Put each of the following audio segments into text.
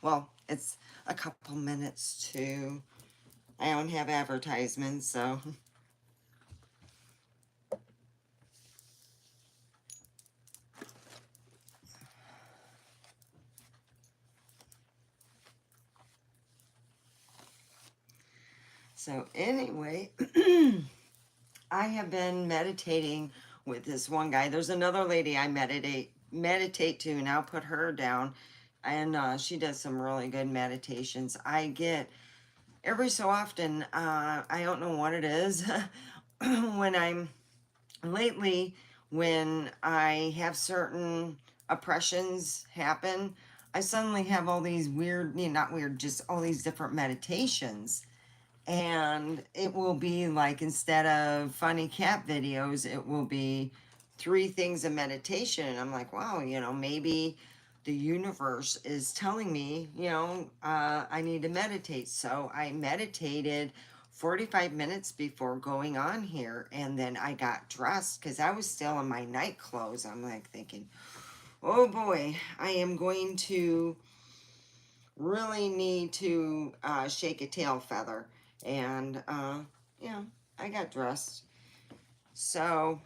Well, it's a couple minutes to, I don't have advertisements, so. So anyway, I have been meditating with this one guy. There's another lady I meditate to, and I'll put her down. And she does some really good meditations. I get every so often, I don't know what it is, when I'm lately, when I have certain oppressions happen, I suddenly have all these weird, not weird, just all these different meditations. And it will be like, instead of funny cat videos, it will be 3 things of meditation. And I'm like, wow, maybe the universe is telling me, I need to meditate. So I meditated 45 minutes before going on here. And then I got dressed because I was still in my night clothes. I'm like thinking, oh boy, I am going to really need to shake a tail feather. And yeah, I got dressed. So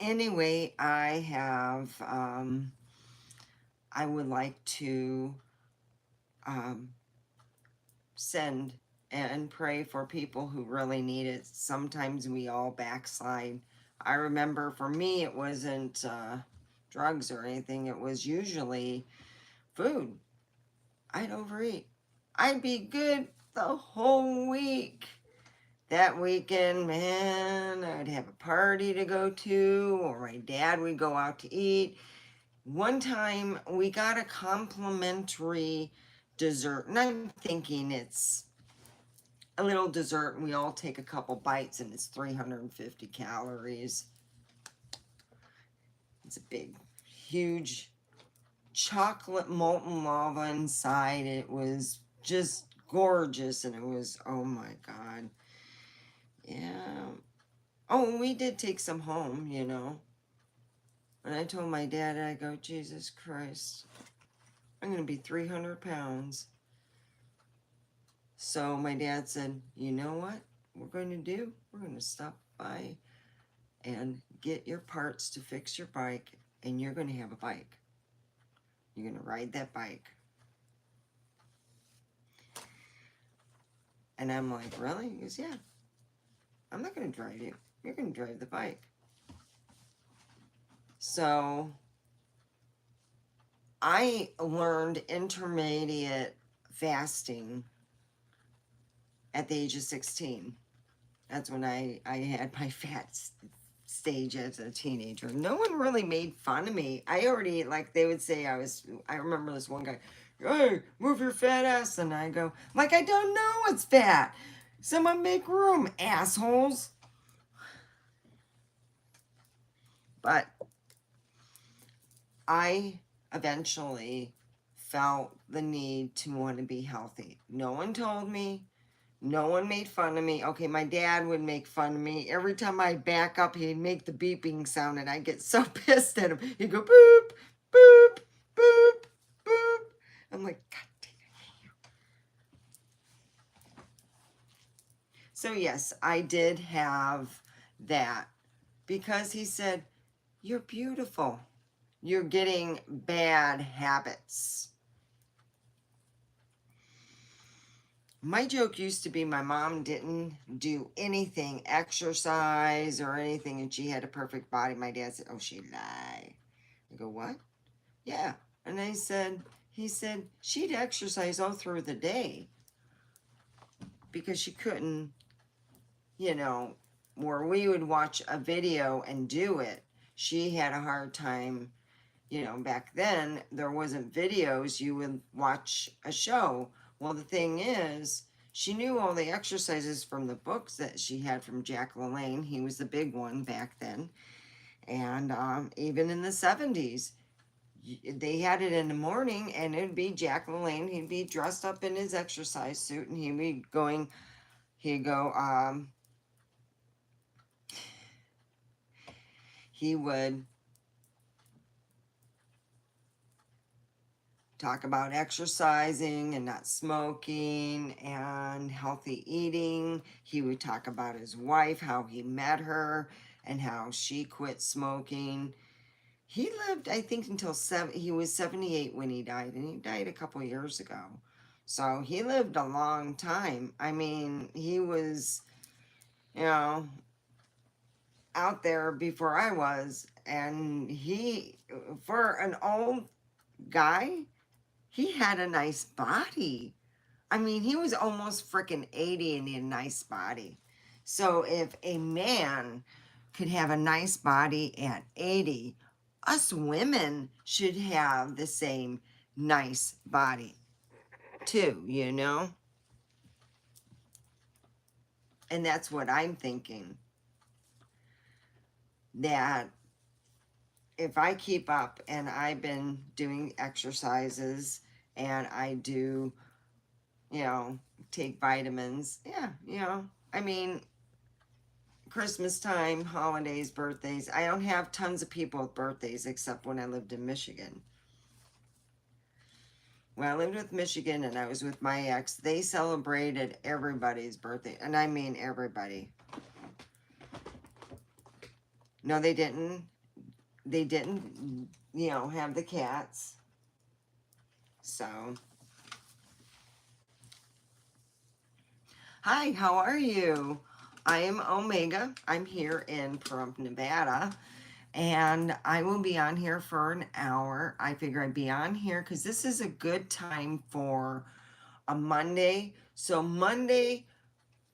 anyway, I would like to um, send and pray for people who really need it. Sometimes we all backslide. I remember for me, it wasn't drugs or anything. It was usually food. I'd overeat. I'd be good the whole week. That weekend, man, I'd have a party to go to, or my dad would go out to eat. One time we got a complimentary dessert, and I'm thinking it's a little dessert, and we all take a couple bites, and it's 350 calories. It's a big, huge chocolate molten lava inside. It was just gorgeous, and it was, oh my God. Yeah. Oh, we did take some home, And I told my dad, I go, Jesus Christ, I'm going to be 300 pounds. So my dad said, you know what we're going to do? We're going to stop by and get your parts to fix your bike, and you're going to have a bike. You're going to ride that bike. And I'm like, really? He goes, yeah. I'm not going to drive you. You're going to drive the bike. So I learned intermediate fasting at the age of 16. That's when I had my fat stage as a teenager. No one really made fun of me. I already, like, they would say I remember this one guy, hey, move your fat ass. And I go, like, I don't know it's fat. Someone make room, assholes. But I eventually felt the need to want to be healthy. No one told me. No one made fun of me. Okay, my dad would make fun of me. Every time I'd back up, he'd make the beeping sound, and I'd get so pissed at him. He'd go, boop, boop, boop, boop. I'm like, God dang it, I hate you. So yes, I did have that because he said, you're beautiful. You're getting bad habits. My joke used to be my mom didn't do anything, exercise or anything, and she had a perfect body. My dad said, oh, she lied. I go, what? Yeah. And he said she'd exercise all through the day because she couldn't, where we would watch a video and do it. She had a hard time, back then there wasn't videos. You would watch a show. Well, the thing is, she knew all the exercises from the books that she had from Jack LaLanne. He was the big one back then. And even in the 70s, they had it in the morning, and it'd be Jack LaLanne. He'd be dressed up in his exercise suit, and he'd go, he would talk about exercising and not smoking and healthy eating. He would talk about his wife, how he met her and how she quit smoking. He lived, I think, until he was 78 when he died, and he died a couple years ago. So he lived a long time. I mean, he was, you know, out there before I was, and he, for an old guy, he had a nice body. I mean, he was almost freaking 80 and he had a nice body. So if a man could have a nice body at 80, us women should have the same nice body too, you know? And that's what I'm thinking. That if I keep up, and I've been doing exercises and I do, you know, take vitamins. Yeah, you know, I mean, Christmas time, holidays, birthdays. I don't have tons of people with birthdays except when I lived in Michigan. When I lived with Michigan and I was with my ex, they celebrated everybody's birthday. And I mean everybody. No, they didn't. They didn't, you know, have the cats. So. Hi, how are you? I am Omega. I'm here in Pahrump, Nevada. And I will be on here for an hour. I figure I'd be on here because this is a good time for a Monday. So Monday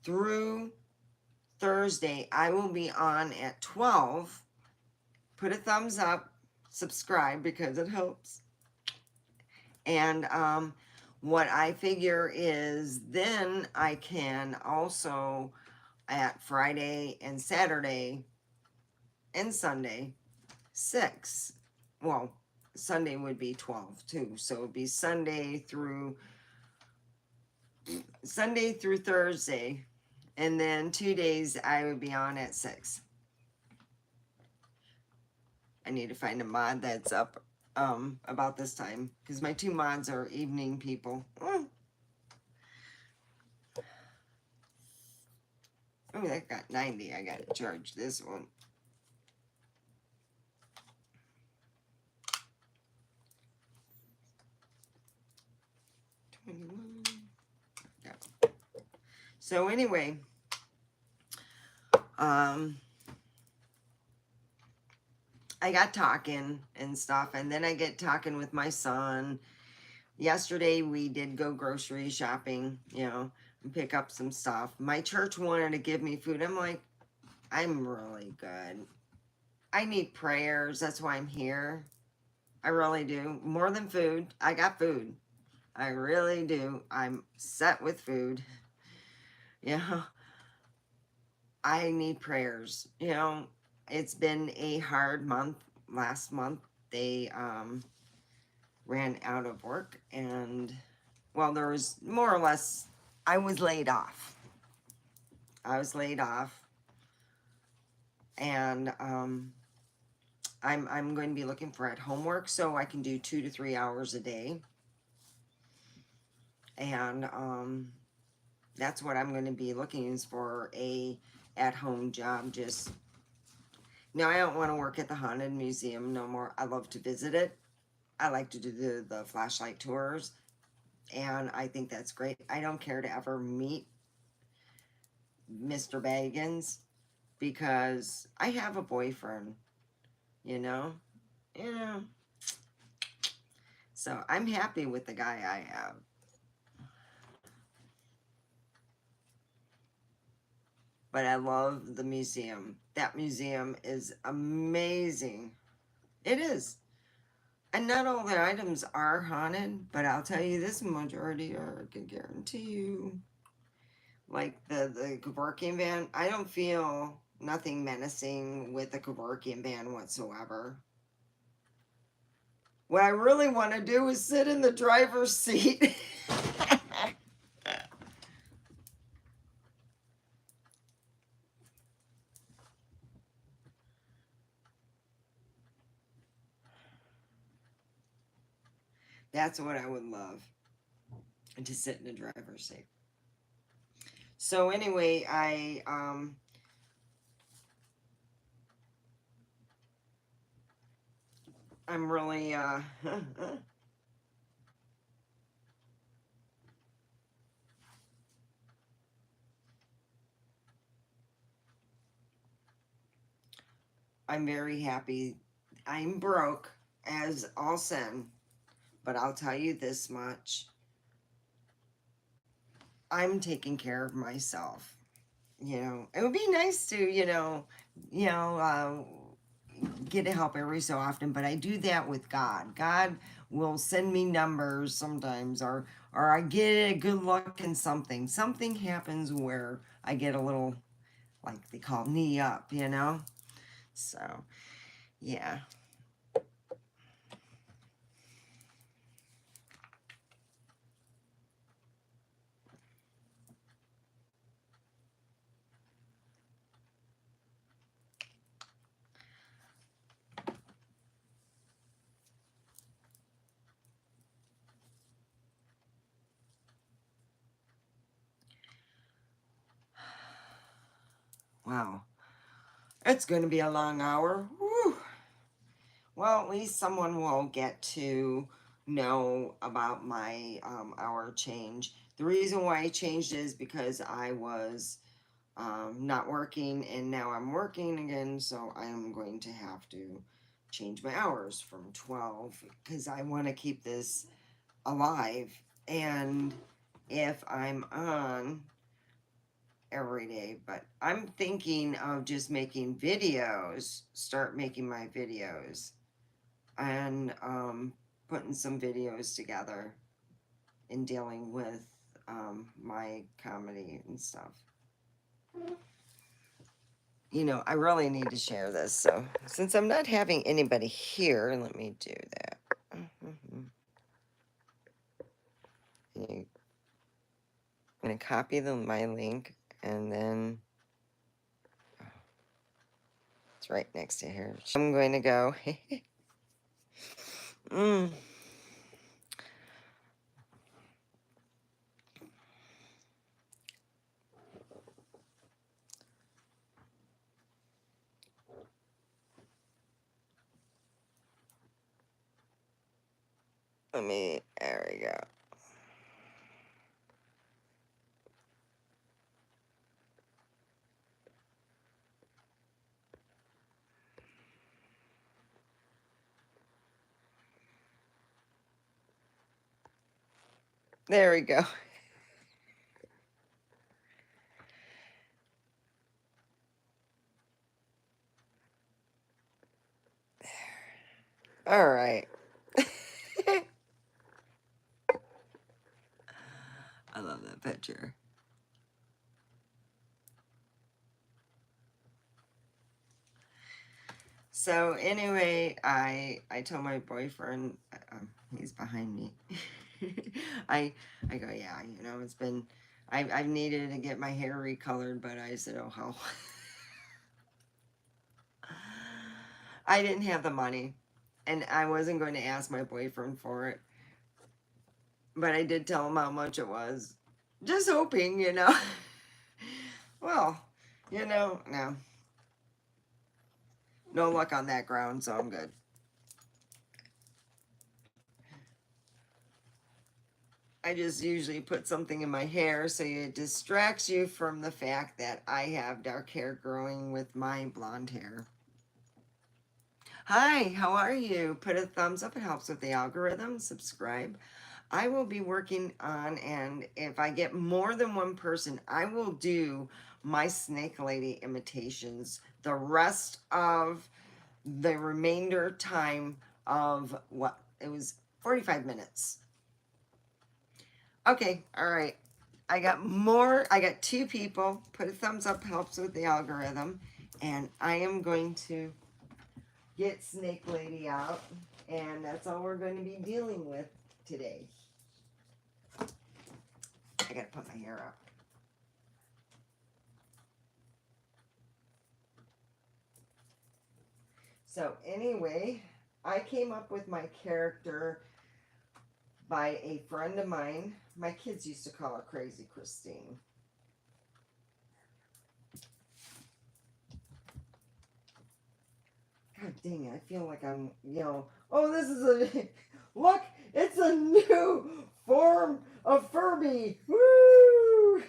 through Thursday, I will be on at 12. Put a thumbs up, subscribe because it helps. And what I figure is then I can also at Friday and Saturday and Sunday 6. Well, Sunday would be 12 too. So it'd be Sunday through Thursday. And then 2 days I would be on at 6. I need to find a mod that's up about this time because my 2 mods are evening people. Oh, that got 90. I gotta charge this one. Yeah. So anyway, I got talking and stuff, and then I get talking with my son. Yesterday we did go grocery shopping, you know, and pick up some stuff. My church wanted to give me food. I'm like, I'm really good. I need prayers. That's why I'm here. I really do. More than food. I got food. I really do. I'm set with food. You know, I need prayers. You know, it's been a hard month. Last month, they ran out of work. And, well, there was more or less, I was laid off. And I'm going to be looking for at home work so I can do 2 to 3 hours a day. And that's what I'm going to be looking is for a at-home job. Just now, I don't want to work at the Haunted Museum no more. I love to visit it. I like to do the flashlight tours, and I think that's great. I don't care to ever meet Mr. Baggins because I have a boyfriend, you know? Yeah. So I'm happy with the guy I have. But I love the museum. That museum is amazing. It is. And not all the items are haunted, but I'll tell you this, majority are, I can guarantee you. Like the Kevorkian van, I don't feel nothing menacing with the Kevorkian van whatsoever. What I really want to do is sit in the driver's seat. That's what I would love. And to sit in the driver's seat. So anyway, I'm really I'm very happy. I'm broke as all sin, but I'll tell you this much. I'm taking care of myself. You know, it would be nice to, get help every so often, but I do that with God. God will send me numbers sometimes, or I get a good look in something. Something happens where I get a little, like they call knee up, you know? So, yeah. Wow. It's going to be a long hour. Whew. Well, at least someone will get to know about my hour change. The reason why I changed is because I was not working, and now I'm working again, so I am going to have to change my hours from 12 because I want to keep this alive. And if I'm on every day, but I'm thinking of just making videos, start making my videos, and putting some videos together and dealing with my comedy and stuff. You know, I really need to share this. So since I'm not having anybody here, let me do that. I'm going to copy my link, and then it's right next to here. I'm going to go. mm. There we go. There we go. All right. I love that picture. So anyway, I told my boyfriend, he's behind me. I go, yeah, you know, it's been, I've needed to get my hair recolored, but I said, oh hell. I didn't have the money, and I wasn't going to ask my boyfriend for it, but I did tell him how much it was, just hoping, you know. Well, you know, no luck on that ground, so I'm good. I just usually put something in my hair so it distracts you from the fact that I have dark hair growing with my blonde hair. Hi, how are you? Put a thumbs up, it helps with the algorithm. Subscribe. I will be working on, and if I get more than one person, I will do my snake lady imitations the rest of the remainder time of what it was 45 minutes. Okay, all right. I got two people. Put a thumbs up, helps with the algorithm. And I am going to get Snake Lady out. And that's all we're going to be dealing with today. I gotta put my hair up. So anyway, I came up with my character by a friend of mine. My kids used to call her Crazy Christine. God dang it, I feel like I'm, oh, this is a, look, it's a new form of Furby. Woo!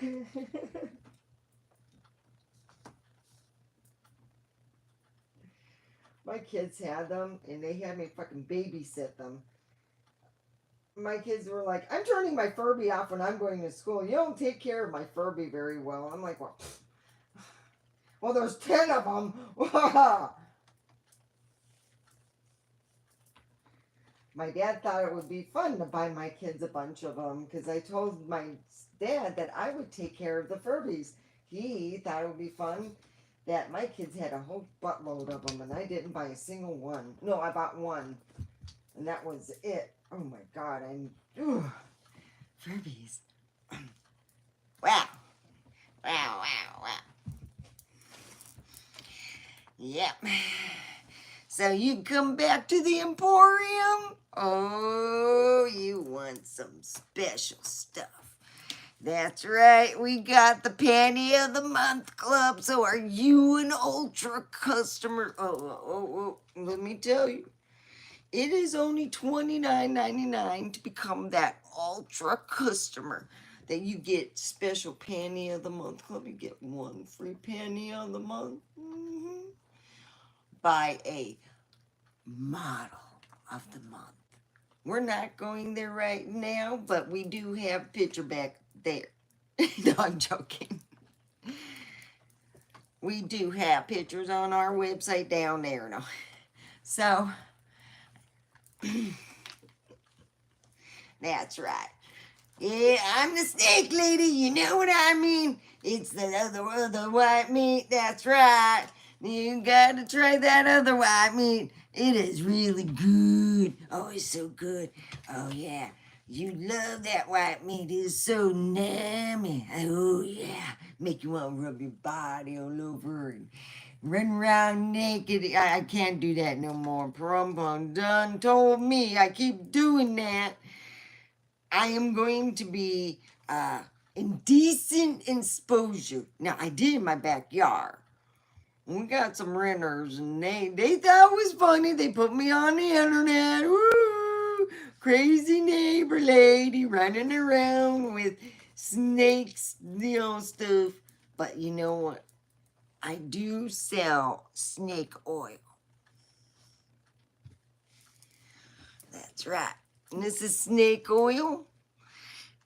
My kids had them, and they had me fucking babysit them. My kids were like, I'm turning my Furby off when I'm going to school. You don't take care of my Furby very well. I'm like, well, there's 10 of them. My dad thought it would be fun to buy my kids a bunch of them because I told my dad that I would take care of the Furbies. He thought it would be fun that my kids had a whole buttload of them, and I didn't buy a single one. No, I bought one, and that was it. Oh my God, Furbies. Wow. Wow, wow, wow. Yep. So you come back to the Emporium? Oh, you want some special stuff. That's right, we got the Panty of the Month Club. So are you an Ultra customer? Let me tell you. It is only $29.99 to become that Ultra customer. That you get special Panty of the Month Club. You get one free Panty of the Month. By a model of the month. We're not going there right now, but we do have a picture back there. No, I'm joking. We do have pictures on our website down there. No. So, that's right. Yeah, I'm the snake lady. You know what I mean? It's the other white meat. That's right. You gotta try that other white meat. It is really good. Oh, it's so good. Oh, yeah. You love that white meat. It's so nummy. Oh, yeah. Make you want to rub your body all over and run around naked. I can't do that no more. Pahrump done told me I keep doing that. I am going to be indecent exposure. Now, I did in my backyard. We got some renters, and they thought it was funny. They put me on the internet. Woo! Crazy neighbor lady running around with snakes, stuff. But you know what? I do sell snake oil. That's right. And this is snake oil.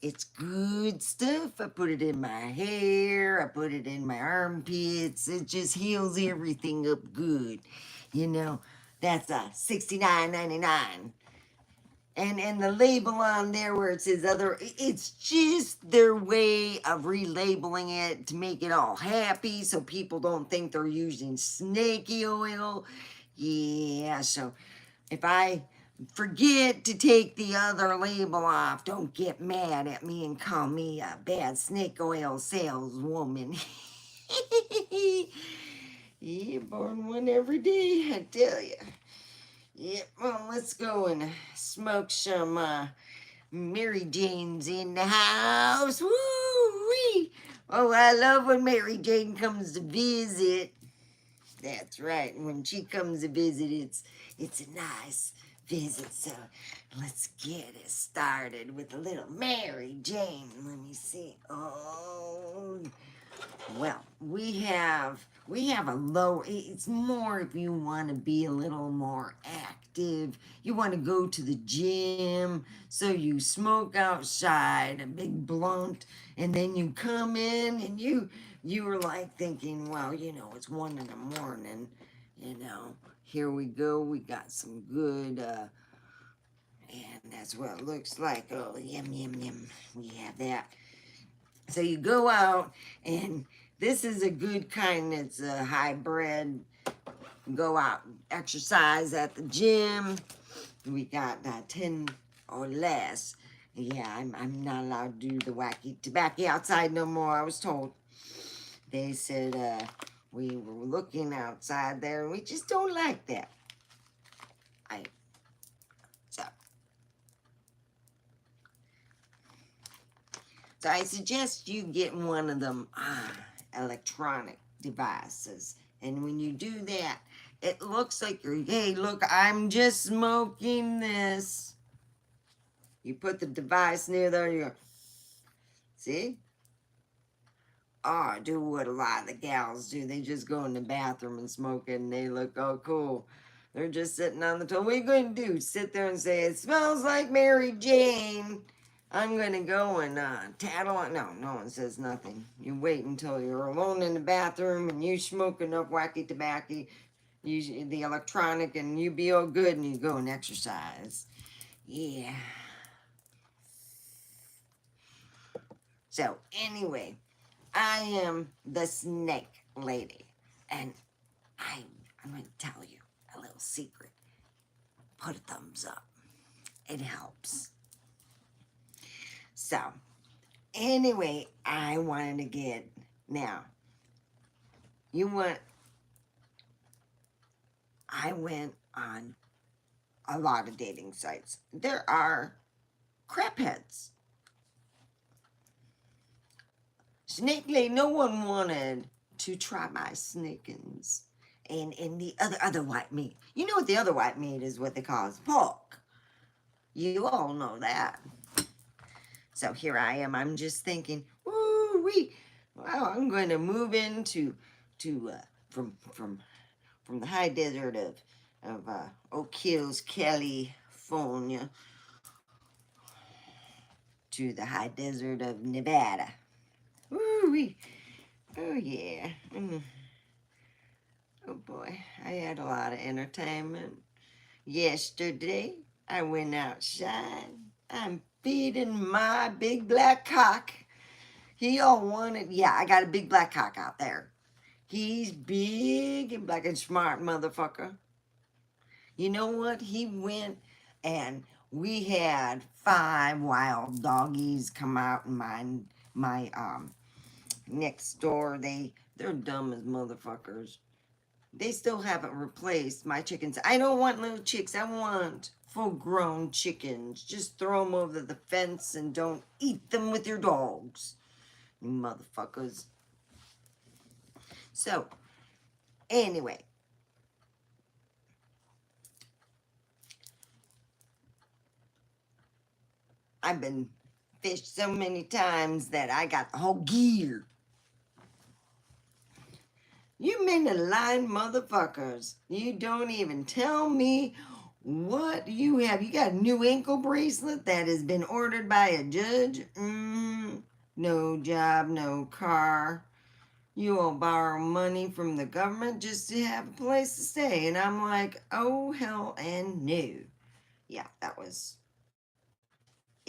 It's good stuff. I put it in my hair. I put it in my armpits. It just heals everything up good. That's $69.99. And the label on there where it says it's just their way of relabeling it to make it all happy so people don't think they're using snaky oil. Yeah, so if I forget to take the other label off, don't get mad at me and call me a bad snake oil saleswoman. Yeah, born one every day, I tell you. Yeah, well, let's go and smoke some Mary Jane's in the house. Woo-wee! Oh, I love when Mary Jane comes to visit. That's right. When she comes to visit, it's a nice visit. So let's get it started with a little Mary Jane. Let me see. Oh, well, we have a low. It's more if you want to be a little more active. You want to go to the gym, so you smoke outside a big blunt, and then you come in and you were like thinking, well, it's 1 in the morning. Here we go. We got some good. And that's what it looks like. Oh, yum, yum, yum. We have that. So you go out, and this is a good kind that's a hybrid. Go out, exercise at the gym. We got 10 or less. Yeah, I'm not allowed to do the wacky tobacco outside no more, I was told. They said we were looking outside there, and we just don't like that. So So I suggest you get one of them electronic devices. And when you do that, it looks like you're, hey, look, I'm just smoking this. You put the device near there, you go, see? Oh, do what a lot of the gals do. They just go in the bathroom and smoke it, and they look, oh, cool. They're just sitting on the toilet. What are you going to do? Sit there and say, it smells like Mary Jane. I'm going to go and tattle on. No, no one says nothing. You wait until you're alone in the bathroom and you smoke enough wacky tobacco, the electronic, and you be all good and you go and exercise. Yeah. So, anyway, I am the snake lady. And I'm going to tell you a little secret. Put a thumbs up. It helps. So, anyway, I wanted to get, now, I went on a lot of dating sites. There are crapheads. Snake lady, no one wanted to try my snakins. And the other white meat. You know what the other white meat is, what they call is pork. You all know that. So here I am. I'm just thinking, woo-wee. Wow, I'm going to move into from the high desert of Oak Hills, California, to the high desert of Nevada. Woo-wee. Oh yeah. Oh boy, I had a lot of entertainment. Yesterday, I went outside. I'm feeding my big black cock. He all wanted, yeah, I got a big black cock out there. He's big and black and smart, motherfucker. You know what? He went and we had 5 wild doggies come out in my next door. They're dumb as motherfuckers. They still haven't replaced my chickens. I don't want little chicks. I want full-grown chickens. Just throw them over the fence and don't eat them with your dogs, you motherfuckers. So, anyway. I've been fished so many times that I got the whole gear. You mean the lying motherfuckers. You don't even tell me what you have. You got a new ankle bracelet that has been ordered by a judge? No job, no car. You all borrow money from the government just to have a place to stay. And I'm like, oh, hell and no. Yeah, it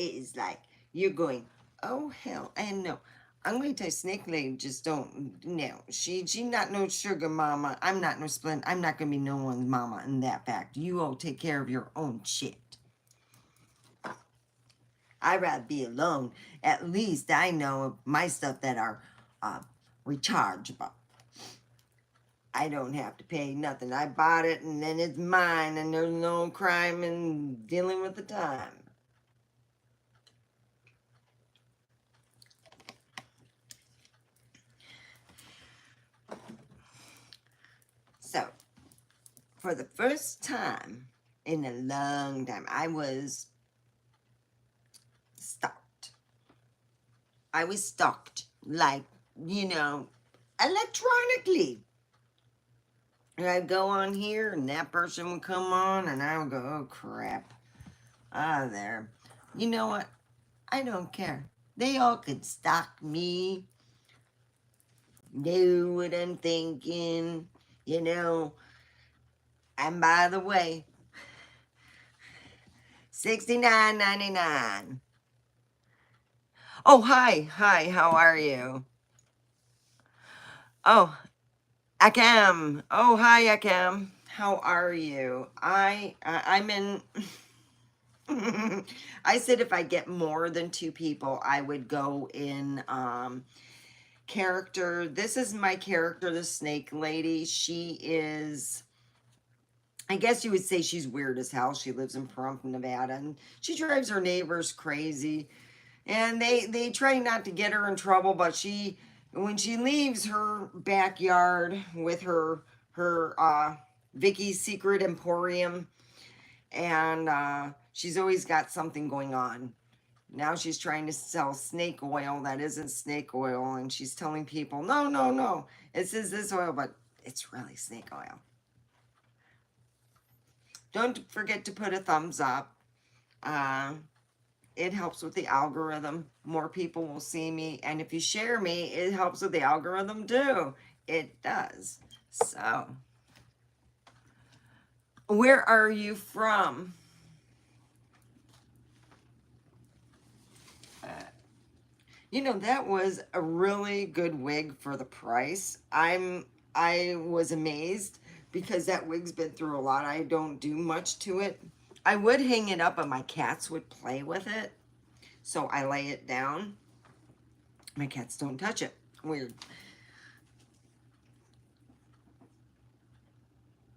is like, you're going, oh, hell and no. I'm going to tell you, Snake Lady just don't, no. She not no sugar mama. I'm not no splint. I'm not going to be no one's mama in that fact. You all take care of your own shit. I'd rather be alone. At least I know my stuff that are rechargeable. I don't have to pay nothing. I bought it and then it's mine and there's no crime in dealing with the time. So, for the first time in a long time, I was stalked. I was stalked, like, electronically. And I'd go on here, and that person would come on, and I would go, oh, crap. Out of there. You know what? I don't care. They all could stalk me. Know what I'm thinking, And by the way, $69.99. Oh, hi, how are you? Oh, Akam. Oh, hi, Akam. How are you? I'm in. I said if I get more than 2 people, I would go in character. This is my character, the snake lady. She is, I guess you would say she's weird as hell. She lives in Pahrump, Nevada, and she drives her neighbors crazy. And they try not to get her in trouble, but when she leaves her backyard with her Vicky's Secret Emporium, and she's always got something going on. Now she's trying to sell snake oil that isn't snake oil, and she's telling people, no, no, no, it says this oil, but it's really snake oil. Don't forget to put a thumbs up. It helps with the algorithm. More people will see me, and if you share me, it helps with the algorithm too. It does. So, where are you from? You know, that was a really good wig for the price. I was amazed because that wig's been through a lot. I don't do much to it. I would hang it up, but my cats would play with it. So I lay it down. My cats don't touch it. Weird.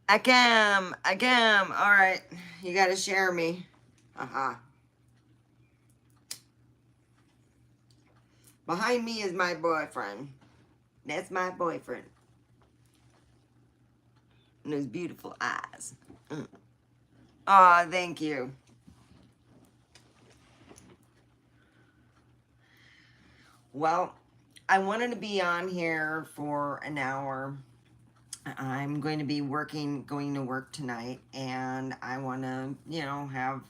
Agam. All right. You got to share me. Haha. Behind me is my boyfriend. That's my boyfriend. And those beautiful eyes. Aw, thank you. Well, I wanted to be on here for an hour. I'm going to be going to work tonight, and I want to, have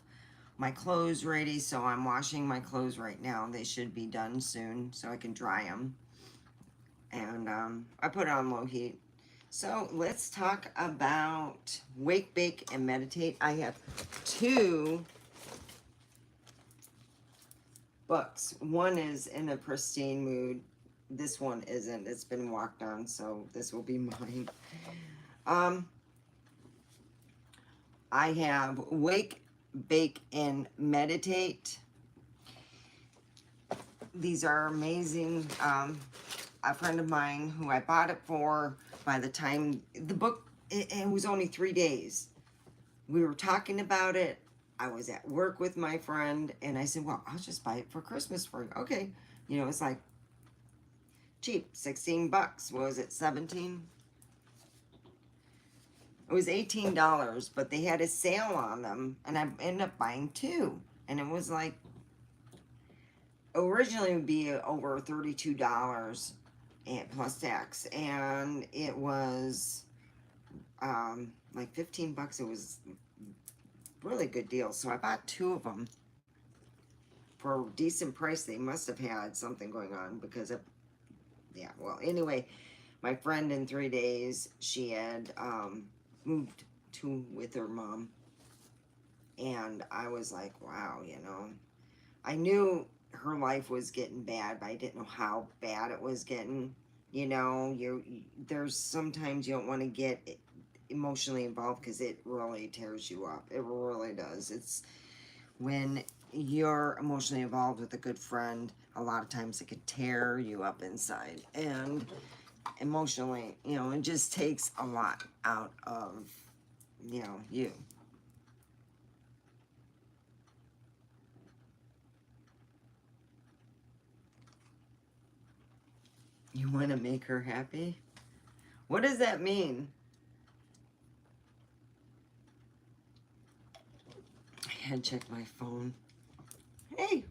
my clothes ready, so I'm washing my clothes right now. They should be done soon, so I can dry them. And I put it on low heat. So let's talk about wake, bake, and meditate. I have 2 books. One is in a pristine mood. This one isn't. It's been walked on, so this will be mine. I have Wake, Bake, and Meditate. These are amazing. A friend of mine who I bought it for, by the time the book, it was only 3 days. We were talking about it. I was at work with my friend, and I said, well, I'll just buy it for Christmas for you. Okay. It's like cheap, 16 bucks. What was it, 17? It was $18, but they had a sale on them, and I ended up buying 2. And it was like, originally it would be over $32 and plus tax, and it was like 15 bucks. It was really good deal. So I bought 2 of them for a decent price. They must have had something going on because of, yeah, well, anyway, my friend in 3 days, she had moved with her mom, and I was like, wow, I knew her life was getting bad, but I didn't know how bad it was getting. There's sometimes you don't want to get emotionally involved because it really tears you up. It really does. It's when you're emotionally involved with a good friend, a lot of times it could tear you up inside. And emotionally, it just takes a lot out of, you. You want to make her happy? What does that mean? I had to check my phone. Hey.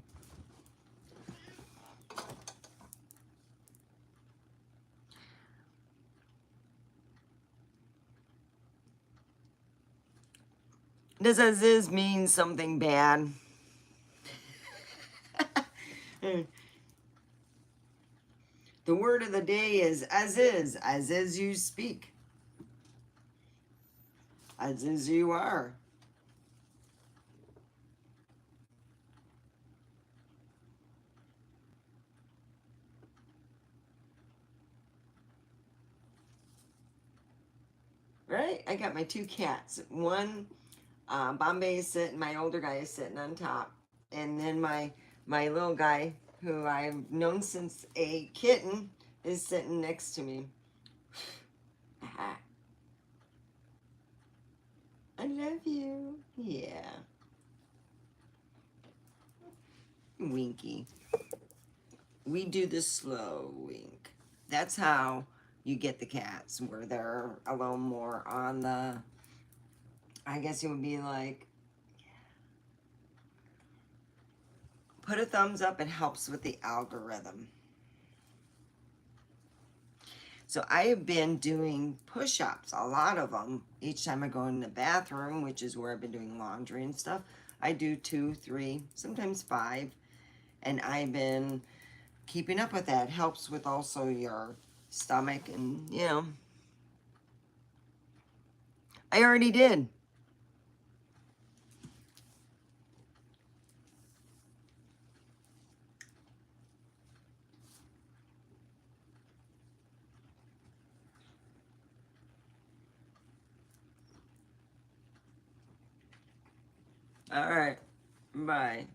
Does Aziz mean something bad? The word of the day is as you speak, as you are. Right? I got my 2 cats. One, Bombay is sitting, my older guy is sitting on top. And then my little guy, who I've known since a kitten, is sitting next to me. I love you. Yeah. Winky. We do the slow wink. That's how you get the cats, where they're a little more on the, I guess it would be like, put a thumbs up. It helps with the algorithm. So I have been doing push-ups, a lot of them, each time I go in the bathroom, which is where I've been doing laundry and stuff. I do 2, 3, sometimes 5, and I've been keeping up with that. Helps with also your stomach, and you know, I already did. All right, bye.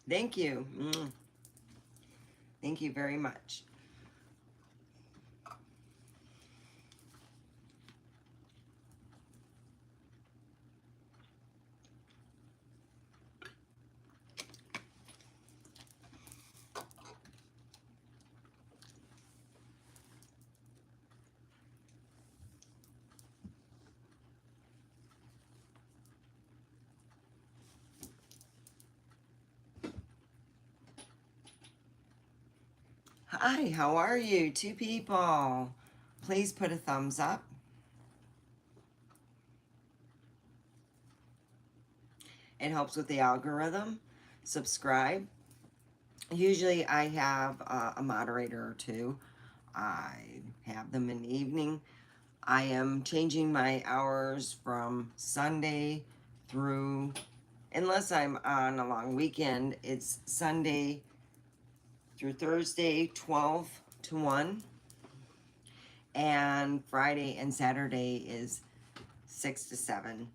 Thank you. Thank you very much. Hi, how are you? 2 people. Please put a thumbs up. It helps with the algorithm. Subscribe. Usually I have a moderator or 2. I have them in the evening. I am changing my hours from Sunday through, unless I'm on a long weekend, it's Sunday through Thursday, 12 to 1. And Friday and Saturday is 6 to 7.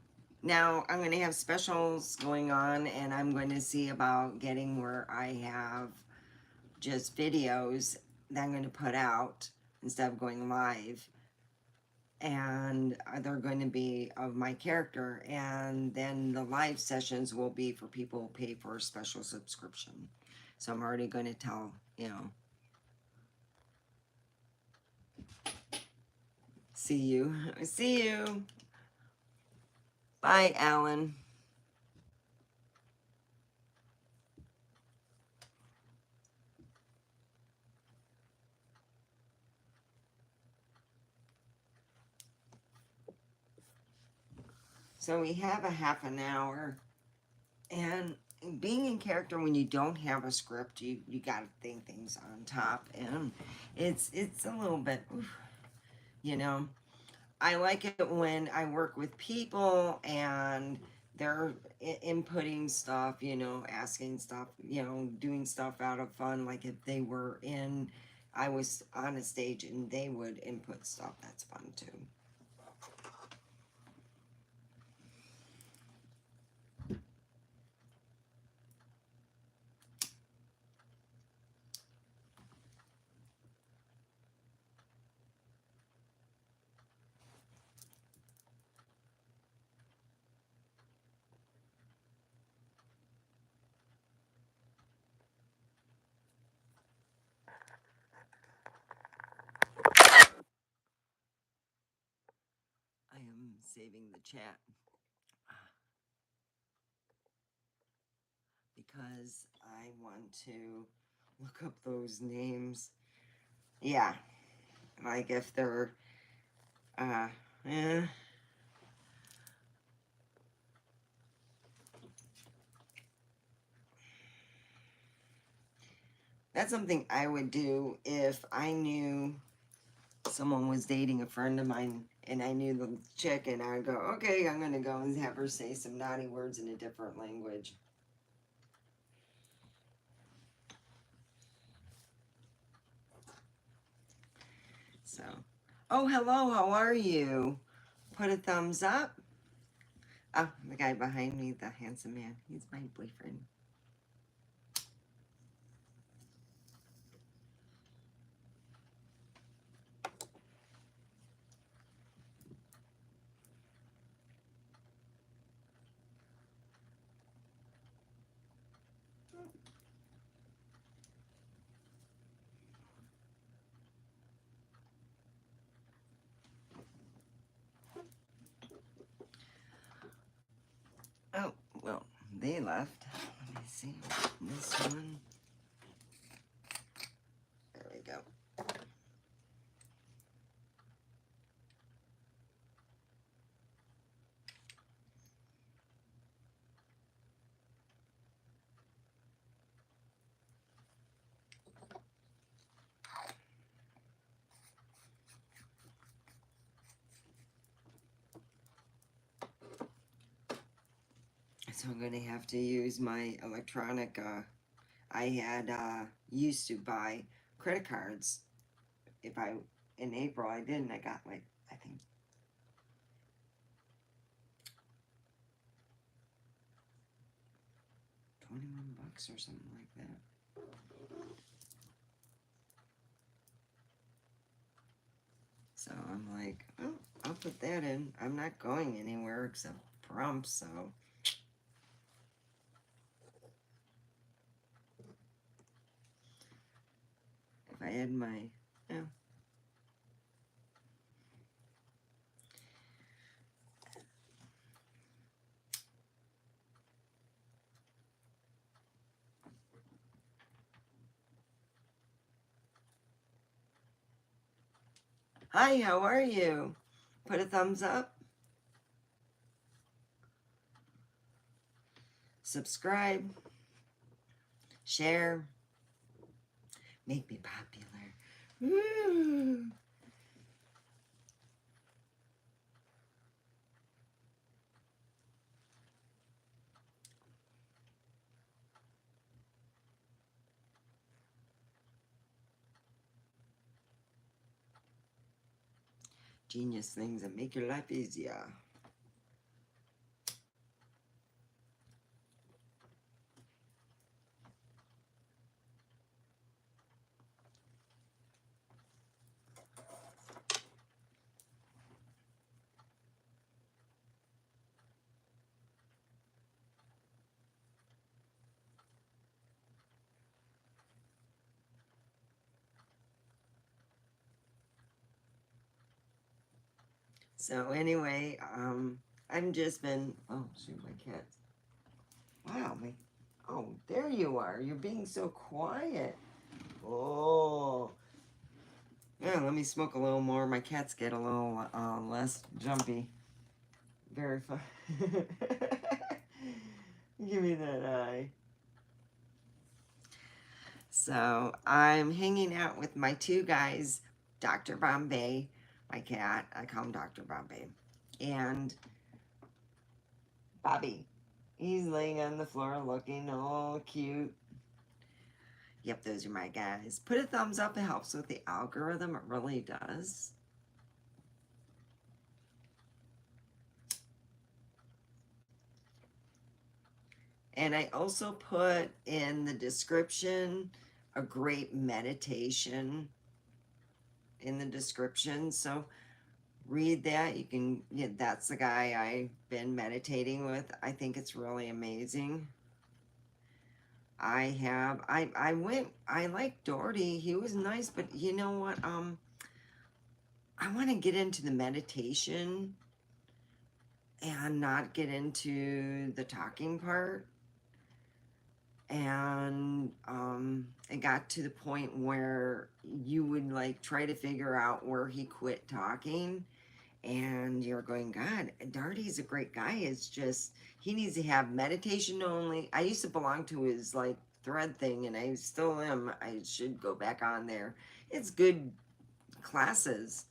Now I'm going to have specials going on, and I'm going to see about getting where I have just videos that I'm going to put out instead of going live. And they're going to be of my character, and then the live sessions will be for people who pay for a special subscription. So I'm already going to tell, you know, see you. See you. Bye, Alan. So we have a half an hour, and being in character, when you don't have a script, you got to think things on top, and it's a little bit, you know. I like it when I work with people and they're inputting stuff, you know, asking stuff, you know, doing stuff out of fun. Like if they were in, I was on a stage and they would input stuff. That's fun too. I am saving the chat because I want to look up those names. Yeah, like if they're, uh, eh. That's something I would do if I knew someone was dating a friend of mine and I knew the chick, and I would go, okay, I'm going to go and have her say some naughty words in a different language. So, oh, hello, how are you? Put a thumbs up. Oh, the guy behind me, the handsome man. He's my boyfriend. Oh, well, they left. Let me see. This one. There we go. So I'm going to have to use my electronic, I had used to buy credit cards. If I, in April, I didn't. I got like, I think, 21 bucks or something like that. So I'm like, oh, I'll put that in. I'm not going anywhere except Pahrump, so. If I had my, yeah. Hi, how are you? Put a thumbs up. Subscribe. Share. Make me popular. Woo. Genius things that make your life easier. So anyway, I've just been, oh shoot, my cats. Wow, oh, there you are. You're being so quiet. Oh. Yeah, let me smoke a little more. My cats get a little less jumpy. Very fun. Give me that eye. So I'm hanging out with my two guys, Dr. Bombay, my cat. I call him Dr. Bombay. And Bobby. He's laying on the floor looking all cute. Yep, those are my guys. Put a thumbs up. It helps with the algorithm. It really does. And I also put in the description a great meditation in the description. So read that. You can, yeah, that's the guy I've been meditating with. I think it's really amazing. I like Doherty. He was nice, but you know what? I want to get into the meditation and not get into the talking part. And it got to the point where you would like try to figure out where he quit talking, and you're going, God, Darty's a great guy. It's just he needs to have meditation only. I used to belong to his like thread thing, and I still am. I should go back on there. It's good classes.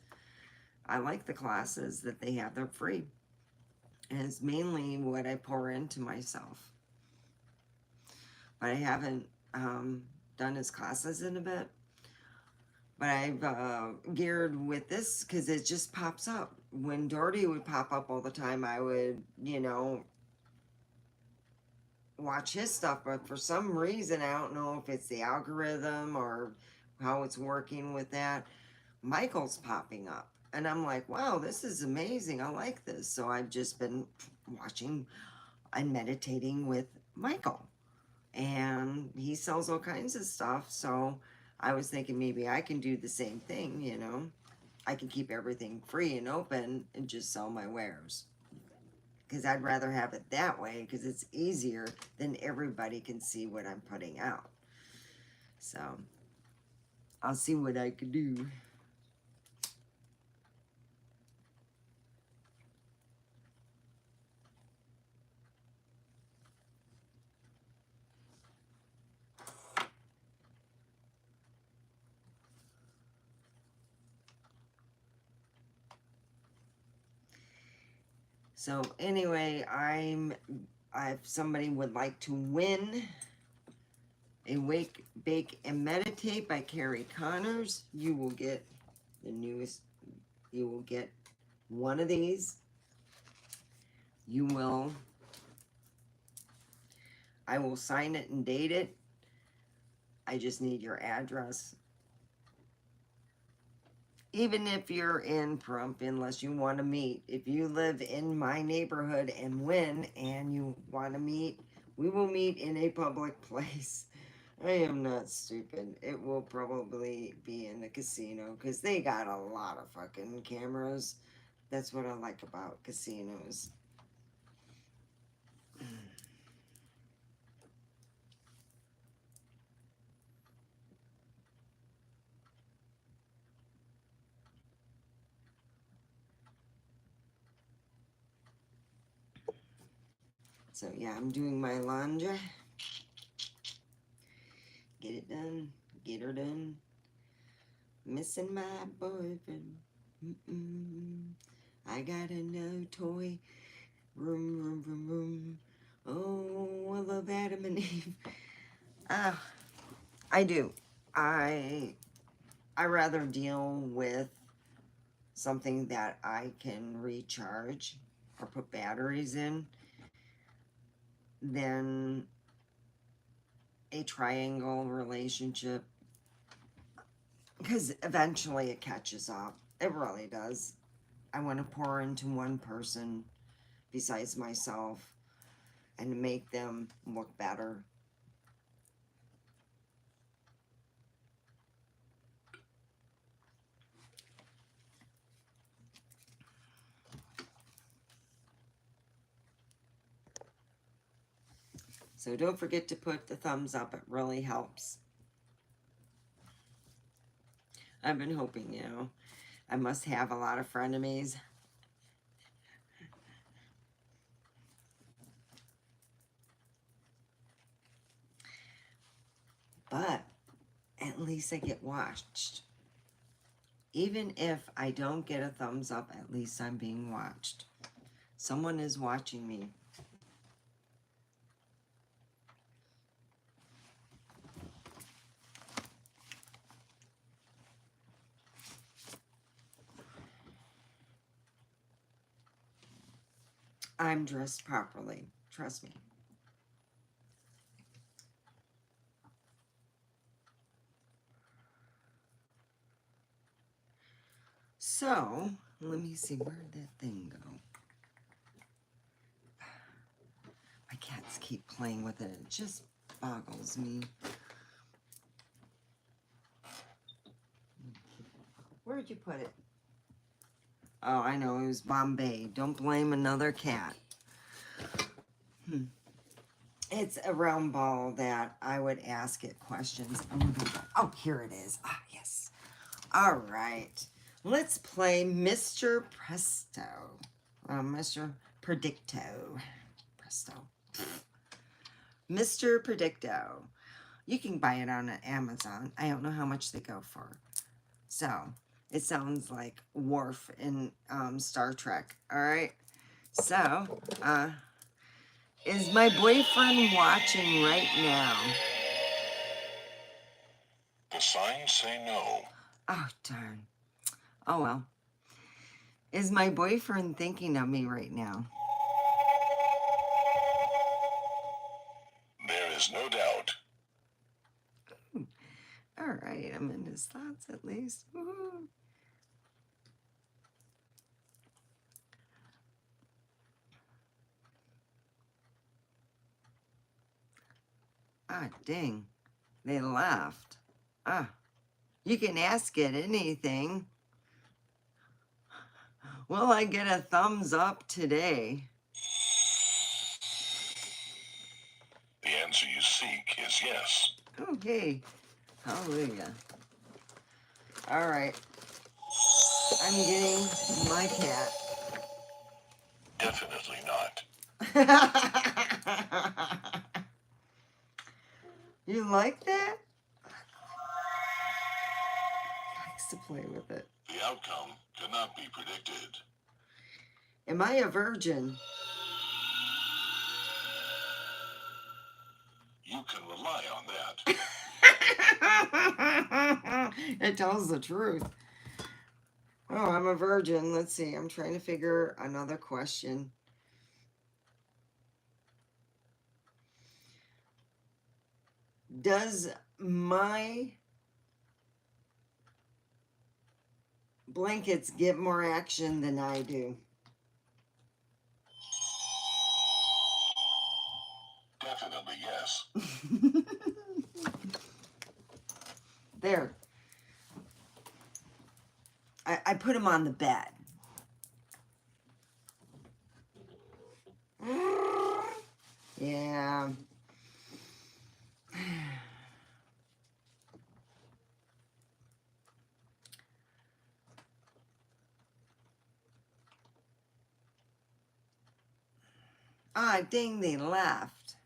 I like the classes that they have. They're free, and it's mainly what I pour into myself. But I haven't done his classes in a bit. But I've geared with this because it just pops up. When Doherty would pop up all the time, I would, you know, watch his stuff. But for some reason, I don't know if it's the algorithm or how it's working with that, Michael's popping up. And I'm like, wow, this is amazing. I like this. So I've just been watching and meditating with Michael. And he sells all kinds of stuff. So I was thinking maybe I can do the same thing, you know. I can keep everything free and open and just sell my wares. Because I'd rather have it that way because it's easier than everybody can see what I'm putting out. So I'll see what I can do. So anyway, if somebody would like to win a Wake, Bake, and Meditate by Carrie Connors, you will get the newest, you will get one of these. I will sign it and date it. I just need your address. Even if you're in Pahrump, unless you want to meet. If you live in my neighborhood and win and you want to meet, we will meet in a public place. I am not stupid. It will probably be in the casino because they got a lot of fucking cameras. That's what I like about casinos. So yeah, I'm doing my laundry. Get it done. Get her done. Missing my boyfriend. I got a no toy. Room. Oh, I love Adam and Eve. I do. I rather deal with something that I can recharge or put batteries in than a triangle relationship, because eventually it catches up. It really does. I want to pour into one person besides myself and make them look better. So don't forget to put the thumbs up. It really helps. I've been hoping, you know, I must have a lot of frenemies. But at least I get watched. Even if I don't get a thumbs up, at least I'm being watched. Someone is watching me. I'm dressed properly. Trust me. So, let me see, where did that thing go? My cats keep playing with it. It just boggles me. Where'd you put it? Oh, I know, it was Bombay. Don't blame another cat. It's a round ball that I would ask it questions. Oh, here it is. Ah, yes. All right. Let's play Mr. Presto. Mr. Predicto. Presto. Mr. Predicto. You can buy it on Amazon. I don't know how much they go for. So, it sounds like Worf in Star Trek. All right. So, is my boyfriend watching right now? The signs say no. Oh, darn. Oh, well. Is my boyfriend thinking of me right now? There is no doubt. Ooh. All right, I'm in his thoughts at least. Woo-hoo. Ah, dang. They left. Ah, you can ask it anything. Will I get a thumbs up today? The answer you seek is yes. Okay. Hallelujah. All right. I'm getting my cat. Definitely not. You like that? Likes to play with it. The outcome cannot be predicted. Am I a virgin? You can rely on that. It tells the truth. Oh, I'm a virgin. Let's see. I'm trying to figure another question. Does my blankets get more action than I do? Definitely yes. There. I put them on the bed. Yeah. Ah, dang, they left.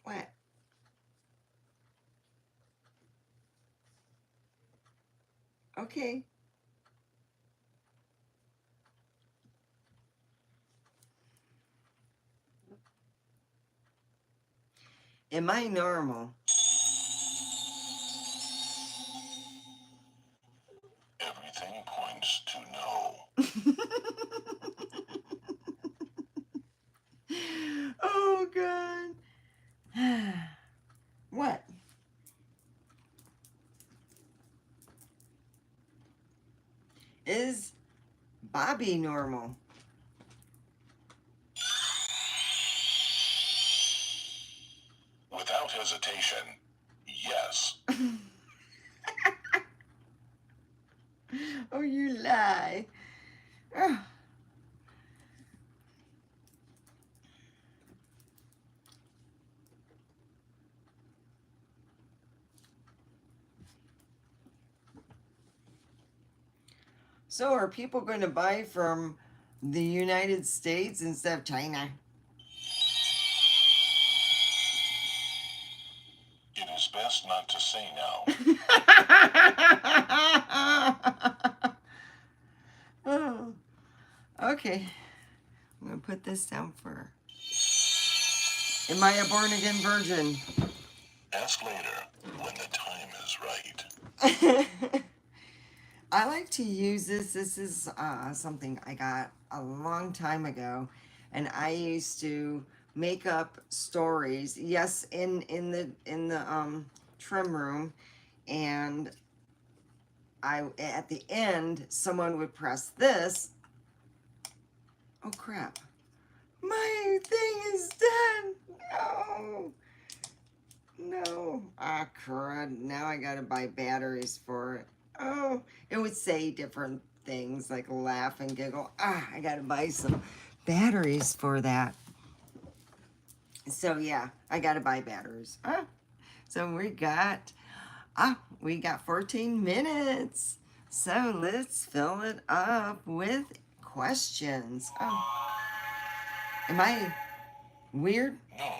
What? Okay. Am I normal? Everything points to no. Oh, God. What? Is Bobby normal? Without hesitation, yes. Oh, you lie. Ugh. So are people going to buy from the United States instead of China? It is best not to say now. Oh, okay. I'm going to put this down for... Am I a born-again virgin? Ask later when the time is right. I like to use this. This is something I got a long time ago, and I used to make up stories. Yes, in the trim room, and I at the end someone would press this. Oh crap! My thing is done. No. No. Ah, crud. Now I gotta buy batteries for it. Oh, it would say different things like laugh and giggle. Ah, I gotta buy some batteries for that. So yeah, I gotta buy batteries. Ah, so we got 14 minutes. So let's fill it up with questions. Oh, am I weird? No.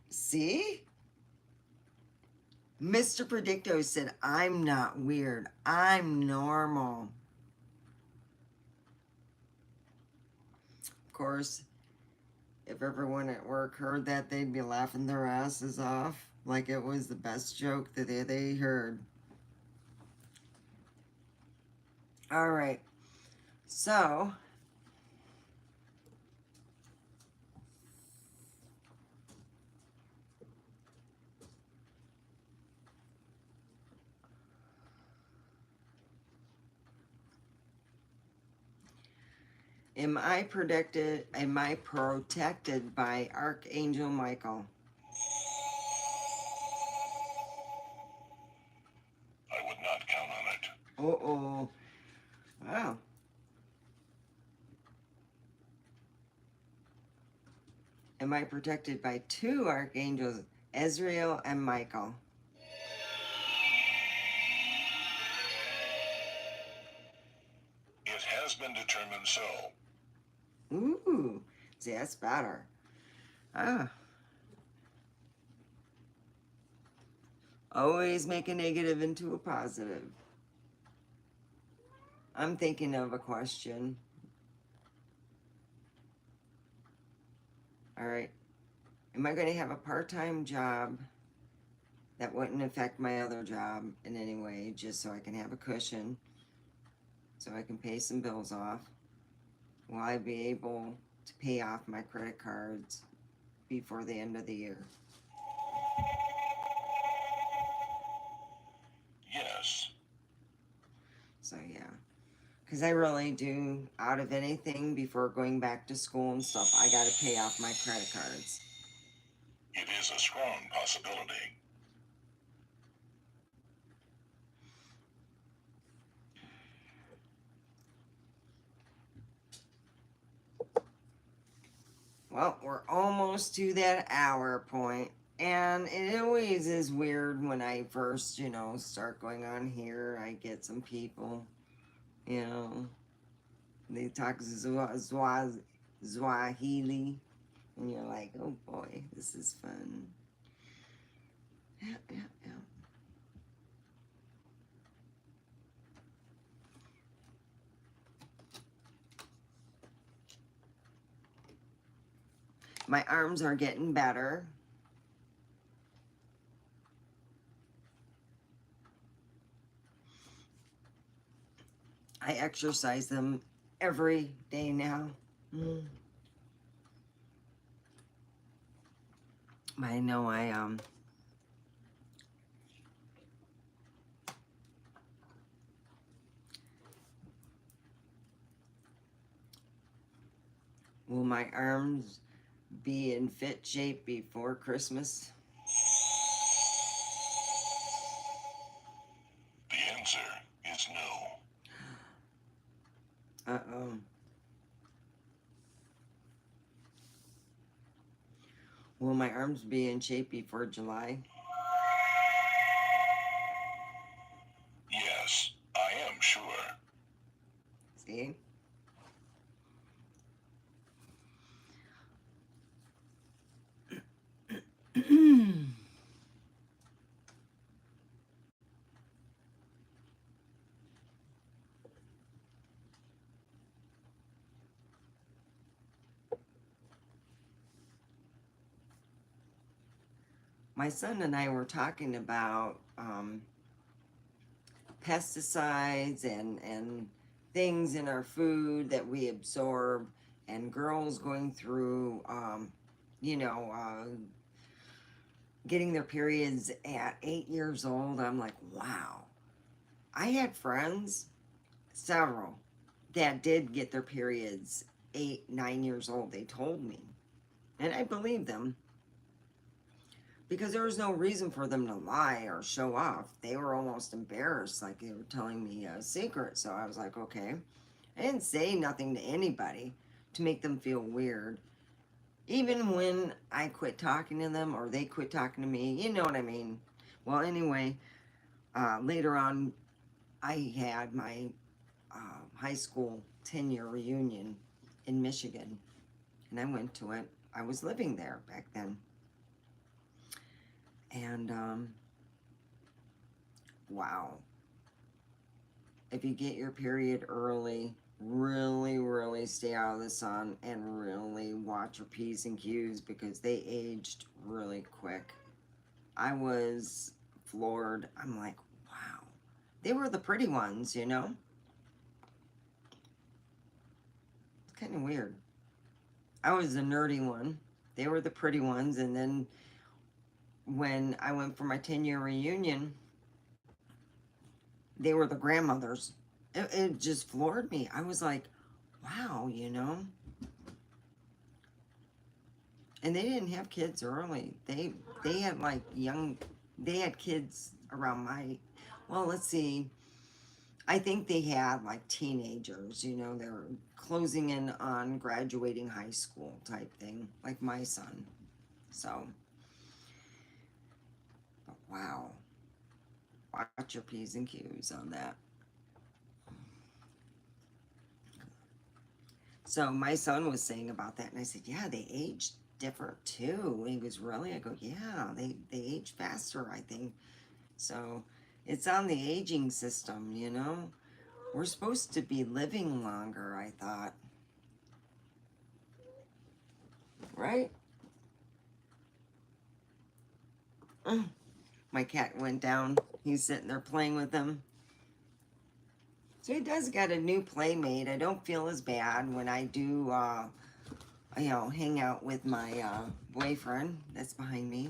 See? Mr. Predicto said, I'm not weird. I'm normal. course, if everyone at work heard that, they'd be laughing their asses off like it was the best joke that they heard. All right, so am I protected by Archangel Michael? I would not count on it. Uh-oh. Wow. Am I protected by two archangels, Ezrael and Michael? It has been determined so. Ooh, see, that's better. Ah. Always make a negative into a positive. I'm thinking of a question. All right. Am I going to have a part-time job that wouldn't affect my other job in any way, just so I can have a cushion, so I can pay some bills off? Will I be able to pay off my credit cards before the end of the year? Yes. So yeah, because I really do, out of anything before going back to school and stuff, I got to pay off my credit cards. It is a strong possibility. Well, we're almost to that hour point, and it always is weird when I first, start going on here. I get some people, they talk Swahili, and you're like, oh boy, this is fun. Yeah, yeah, yeah. My arms are getting better. I exercise them every day now. I know will my arms be in fit shape before Christmas? The answer is no. Uh-oh. Will my arms be in shape before July? Yes, I am sure. See? My son and I were talking about pesticides and things in our food that we absorb, and girls going through, getting their periods at 8 years old. I'm like, wow. I had friends, several, that did get their periods 8, 9 years old. They told me, and I believed them, because there was no reason for them to lie or show off. They were almost embarrassed, like they were telling me a secret. So I was like, okay. I didn't say nothing to anybody to make them feel weird. Even when I quit talking to them or they quit talking to me, you know what I mean? Well, anyway, later on, I had my high school 10-year reunion in Michigan, and I went to it. I was living there back then. And wow, if you get your period early, really, really stay out of the sun and really watch your P's and Q's because they aged really quick. I was floored. I'm like, wow. They were the pretty ones, you know? It's kind of weird. I was the nerdy one. They were the pretty ones. And then when I went for my 10-year reunion, they were the grandmothers. It just floored me. I was like, wow, you know? And they didn't have kids early. They had like they had kids around my, well, let's see. I think they had like teenagers, you know, they were closing in on graduating high school type thing, like my son. So, but wow. Watch your P's and Q's on that. So my son was saying about that, and I said, yeah, they age different too. And he goes, really? I go, yeah, they age faster, I think. So it's on the aging system, you know. We're supposed to be living longer, I thought. Right? My cat went down. He's sitting there playing with him. So he does got a new playmate. I don't feel as bad when I do, you know, hang out with my boyfriend that's behind me.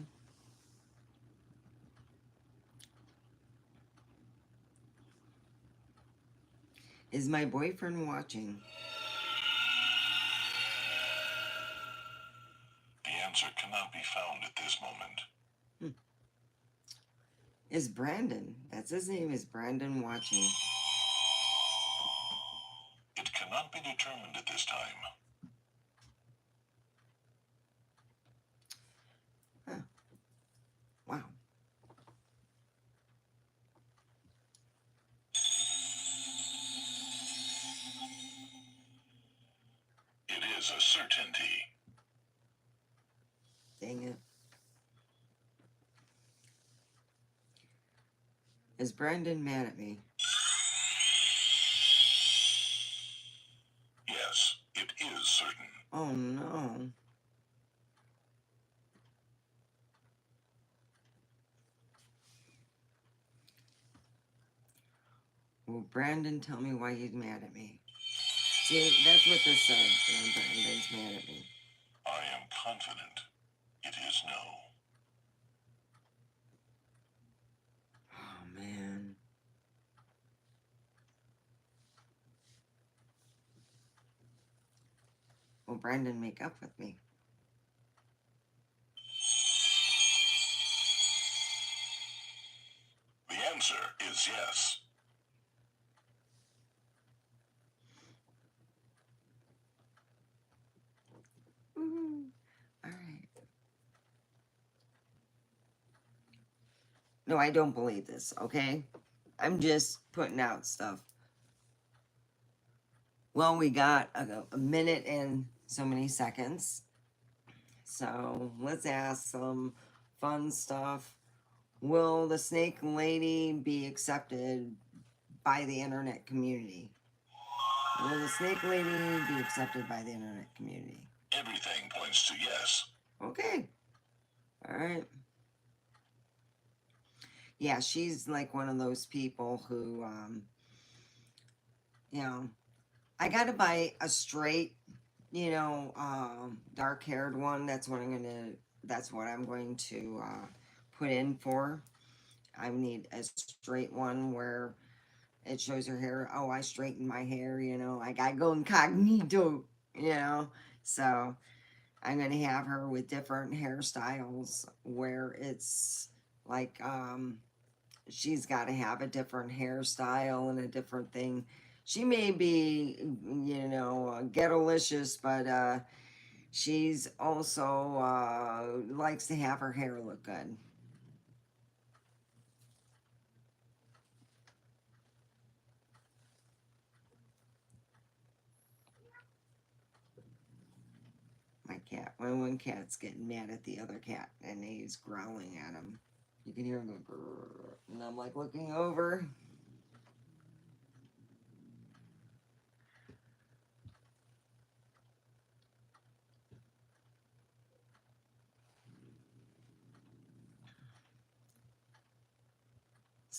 Is my boyfriend watching? The answer cannot be found at this moment. Is Brandon, that's his name, is Brandon watching? It cannot be determined at this time. Huh. Wow. It is a certainty. Dang it. Is Brandon mad at me? Yes, it is certain. Oh no. Will Brandon tell me why he's mad at me? See, that's what this said. Brandon's mad at me. I am confident it is no. Oh man. Will Brandon make up with me? The answer is yes. Woo. All right. No, I don't believe this, okay? I'm just putting out stuff. Well, we got a minute and so many seconds. So let's ask some fun stuff. Will the snake lady be accepted by the internet community? Will the snake lady be accepted by the internet community? Everything points to yes. Okay. All right. Yeah, she's like one of those people who, you know, I gotta buy a straight, you know, dark-haired one. That's what I'm going to put in for. I need a straight one where it shows her hair. Oh, I straightened my hair, you know. I gotta go incognito, you know. So I'm gonna have her with different hairstyles where it's like she's got to have a different hairstyle and a different thing. She may be, you know, ghetto-licious, but she's also likes to have her hair look good. My cat, my one cat's getting mad at the other cat, and he's growling at him. You can hear him go, grrr, and I'm like looking over.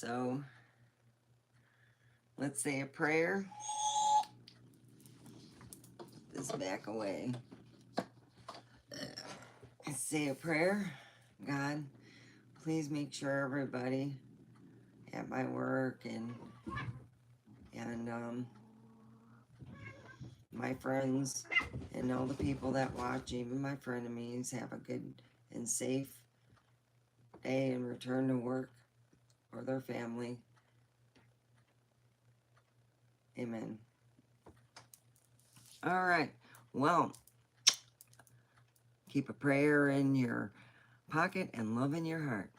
So let's say a prayer. Put this back away. Let's say a prayer. God, please make sure everybody at my work and my friends and all the people that watch, even my frenemies, have a good and safe day and return to work or their family. Amen. All right. Well, keep a prayer in your pocket and love in your heart.